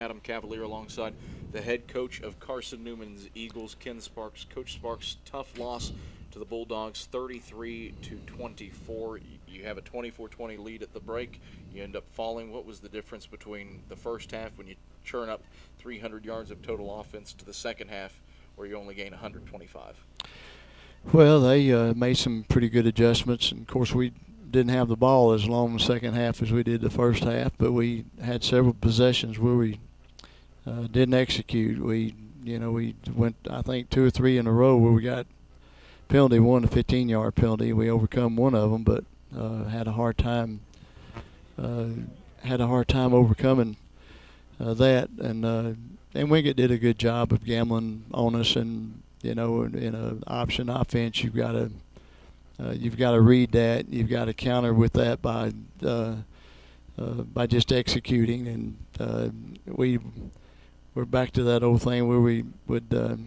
Adam Cavalier alongside the head coach of Carson-Newman's Eagles, Ken Sparks. Coach Sparks, tough loss to the Bulldogs, 33-24. You have a 24-20 lead at the break. You end up falling. What was the difference between the first half when you churn up 300 yards of total offense to the second half where you only gain 125? Well, they made some pretty good adjustments, and of course we didn't have the ball as long in the second half as we did the first half, but we had several possessions where we didn't execute. We went, I think, 2 or 3 in a row where we got penalty, one a 15-yard penalty. We overcome one of them, but had a hard time overcoming that. And Wingate did a good job of gambling on us. And in an option offense, you've got to read that. You've got to counter with that by just executing. And we're back to that old thing where we would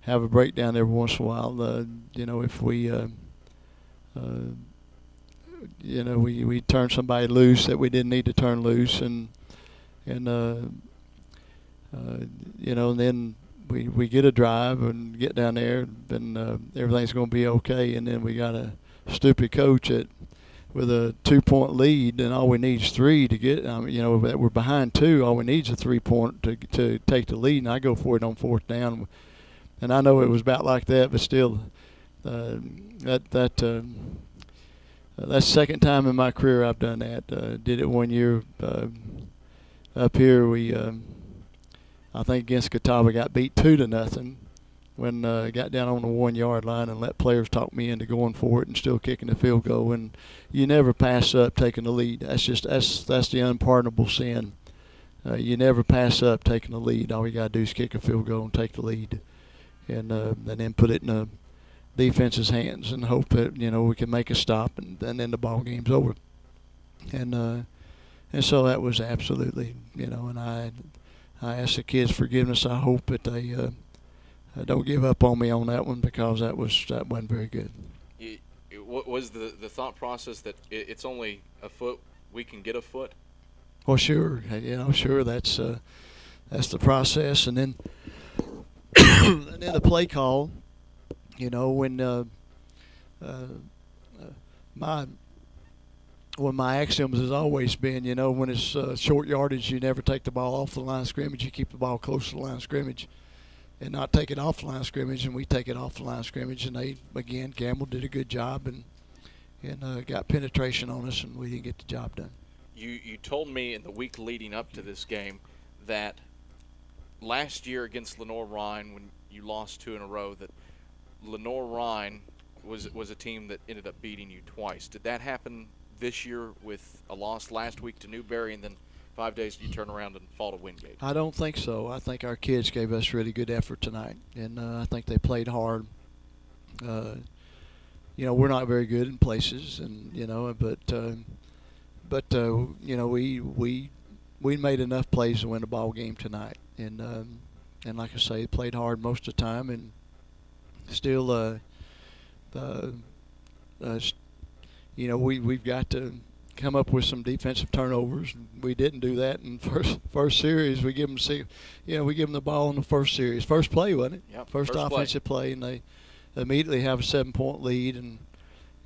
have a breakdown every once in a while. If we turn somebody loose that we didn't need to turn loose, and then we get a drive and get down there, then everything's going to be okay. And then we got a stupid coach with a 2-point lead, and all we need is 3 to get. We're behind 2. All we need is a 3-point to take the lead, and I go for it on 4th down. And I know it was about like that, but still, that's the second time in my career I've done that. Did it one year up here. We I think against Catawba got beat 2-0 when got down on the 1-yard line and let players talk me into going for it and still kicking the field goal. And you never pass up taking the lead. That's the unpardonable sin. You never pass up taking the lead. All you got to do is kick a field goal and take the lead, and then put it in the defense's hands and hope that we can make a stop, and then the ball game's over. And so that was absolutely, and I asked the kids forgiveness. I hope that they don't give up on me on that one, because that wasn't very good. What was the thought process that it's only a foot, we can get a foot? Well, sure, sure, that's the process. And then and then the play call, when my axioms has always been, when it's short yardage, you never take the ball off the line of scrimmage. You keep the ball close to the line of scrimmage and not take it off the line of scrimmage. And we take it off the line of scrimmage. And they, again, Gamble did a good job and got penetration on us, and we didn't get the job done. You told me in the week leading up to this game that last year against Lenoir-Rhyne, when you lost 2 in a row, that Lenoir-Rhyne was a team that ended up beating you twice. Did that happen this year with a loss last week to Newberry, and then 5 days you turn around and fall to Wingate? I don't think so. I think our kids gave us really good effort tonight, and I think they played hard. We're not very good in places, and but we made enough plays to win the ball game tonight, and like I say, played hard most of the time, and still we've got to come up with some defensive turnovers. We didn't do that in first series. We give them the ball in the first series, first play, wasn't it? Yep, first offensive play, and they immediately have a 7-point lead,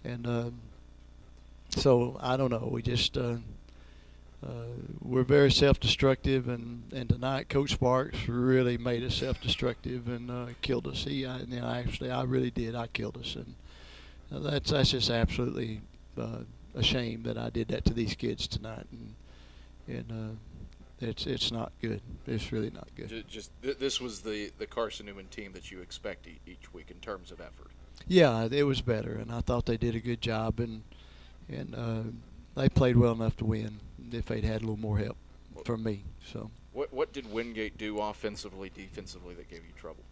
and so I don't know. We just we're very self-destructive, and tonight Coach Sparks really made us self-destructive and killed us. I really did. I killed us, and that's just absolutely a shame that I did that to these kids tonight, and it's not good. It's really not good. This was the Carson-Newman team that you expect each week in terms of effort. Yeah, it was better, and I thought they did a good job, and they played well enough to win if they'd had a little more help from me. So what did Wingate do offensively, defensively that gave you trouble?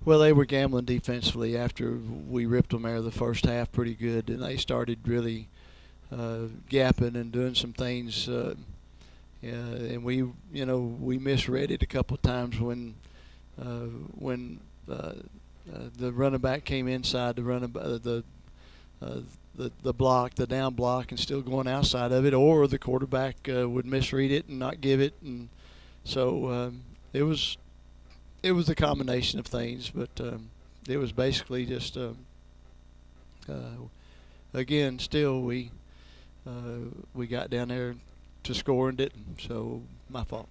Well, they were gambling defensively after we ripped them out of the first half pretty good, and they started really gapping and doing some things, and we misread it a couple of times when the running back came inside the block, the down block, and still going outside of it, or the quarterback would misread it and not give it, and So it was a combination of things, but it was basically just again, still we got down there to score and didn't. So my fault.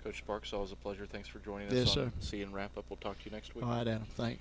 Coach Sparks, always a pleasure. Thanks for joining us Yes, on sir. See and Wrap Up. We'll talk to you next week. All right, Adam. Thanks.